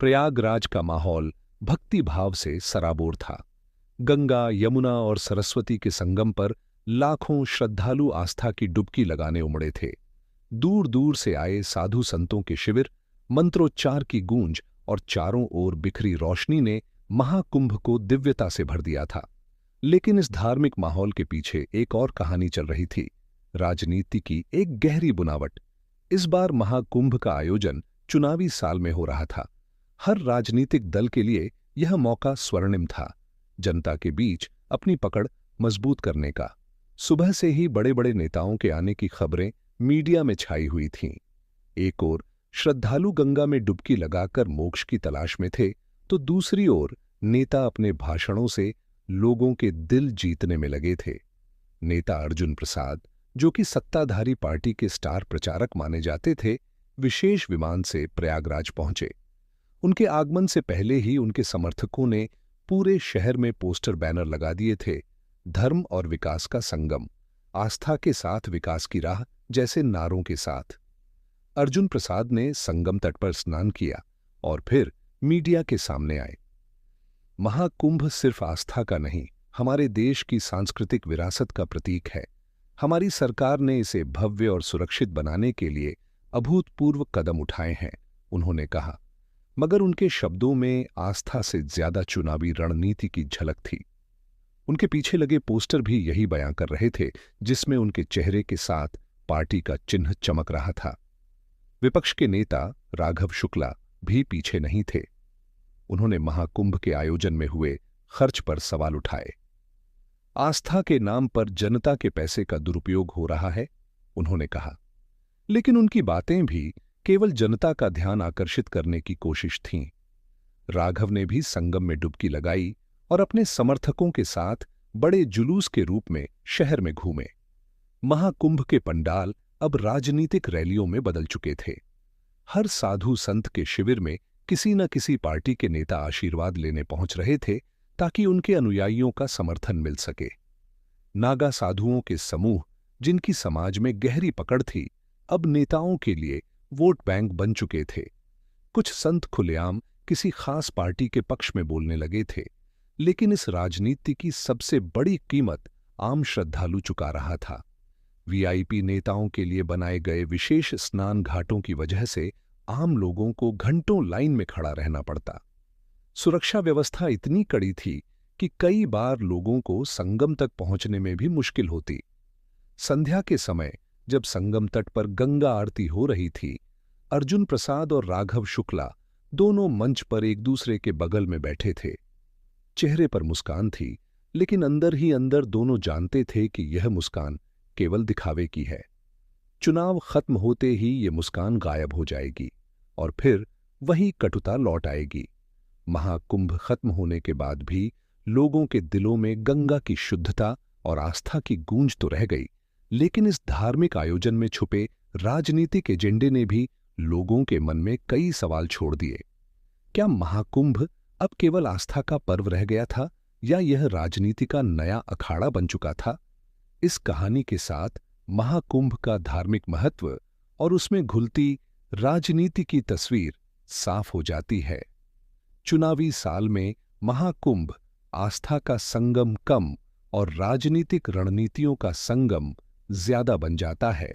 प्रयागराज का माहौल भक्ति भाव से सराबोर था। गंगा, यमुना और सरस्वती के संगम पर लाखों श्रद्धालु आस्था की डुबकी लगाने उमड़े थे। दूर दूर से आए साधु संतों के शिविर, मंत्रोच्चार की गूंज और चारों ओर बिखरी रोशनी ने महाकुंभ को दिव्यता से भर दिया था। लेकिन इस धार्मिक माहौल के पीछे एक और कहानी चल रही थी, राजनीति की एक गहरी बुनावट। इस बार महाकुंभ का आयोजन चुनावी साल में हो रहा था। हर राजनीतिक दल के लिए यह मौका स्वर्णिम था, जनता के बीच अपनी पकड़ मजबूत करने का। सुबह से ही बड़े बड़े नेताओं के आने की खबरें मीडिया में छाई हुई थीं। एक ओर श्रद्धालु गंगा में डुबकी लगाकर मोक्ष की तलाश में थे, तो दूसरी ओर नेता अपने भाषणों से लोगों के दिल जीतने में लगे थे। नेता अर्जुन प्रसाद, जो कि सत्ताधारी पार्टी के स्टार प्रचारक माने जाते थे, विशेष विमान से प्रयागराज पहुंचे। उनके आगमन से पहले ही उनके समर्थकों ने पूरे शहर में पोस्टर बैनर लगा दिए थे, धर्म और विकास का संगम, आस्था के साथ विकास की राह जैसे नारों के साथ। अर्जुन प्रसाद ने संगम तट पर स्नान किया और फिर मीडिया के सामने आए। महाकुंभ सिर्फ आस्था का नहीं, हमारे देश की सांस्कृतिक विरासत का प्रतीक है। हमारी सरकार ने इसे भव्य और सुरक्षित बनाने के लिए अभूतपूर्व कदम उठाए हैं, उन्होंने कहा। मगर उनके शब्दों में आस्था से ज्यादा चुनावी रणनीति की झलक थी। उनके पीछे लगे पोस्टर भी यही बयां कर रहे थे, जिसमें उनके चेहरे के साथ पार्टी का चिन्ह चमक रहा था। विपक्ष के नेता राघव शुक्ला भी पीछे नहीं थे। उन्होंने महाकुंभ के आयोजन में हुए खर्च पर सवाल उठाए। आस्था के नाम पर जनता के पैसे का दुरुपयोग हो रहा है, उन्होंने कहा। लेकिन उनकी बातें भी केवल जनता का ध्यान आकर्षित करने की कोशिश थीं। राघव ने भी संगम में डुबकी लगाई और अपने समर्थकों के साथ बड़े जुलूस के रूप में शहर में घूमे। महाकुंभ के पंडाल अब राजनीतिक रैलियों में बदल चुके थे। हर साधु संत के शिविर में किसी न किसी पार्टी के नेता आशीर्वाद लेने पहुंच रहे थे, ताकि उनके अनुयायियों का समर्थन मिल सके। नागा साधुओं के समूह, जिनकी समाज में गहरी पकड़ थी, अब नेताओं के लिए वोट बैंक बन चुके थे। कुछ संत खुलेआम किसी खास पार्टी के पक्ष में बोलने लगे थे, लेकिन इस राजनीति की सबसे बड़ी कीमत आम श्रद्धालु चुका रहा था। वीआईपी नेताओं के लिए बनाए गए विशेष स्नान घाटों की वजह से आम लोगों को घंटों लाइन में खड़ा रहना पड़ता। सुरक्षा व्यवस्था इतनी कड़ी थी कि कई बार लोगों को संगम तक पहुंचने में भी मुश्किल होती। संध्या के समय जब संगम तट पर गंगा आरती हो रही थी, अर्जुन प्रसाद और राघव शुक्ला दोनों मंच पर एक दूसरे के बगल में बैठे थे। चेहरे पर मुस्कान थी, लेकिन अंदर ही अंदर दोनों जानते थे कि यह मुस्कान केवल दिखावे की है। चुनाव खत्म होते ही ये मुस्कान गायब हो जाएगी और फिर वही कटुता लौट आएगी। महाकुंभ खत्म होने के बाद भी लोगों के दिलों में गंगा की शुद्धता और आस्था की गूंज तो रह गई, लेकिन इस धार्मिक आयोजन में छुपे राजनीतिक एजेंडे ने भी लोगों के मन में कई सवाल छोड़ दिए। क्या महाकुंभ अब केवल आस्था का पर्व रह गया था, या यह राजनीति का नया अखाड़ा बन चुका था? इस कहानी के साथ महाकुंभ का धार्मिक महत्व और उसमें घुलती राजनीति की तस्वीर साफ हो जाती है। चुनावी साल में महाकुंभ आस्था का संगम कम और राजनीतिक रणनीतियों का संगम ज्यादा बन जाता है।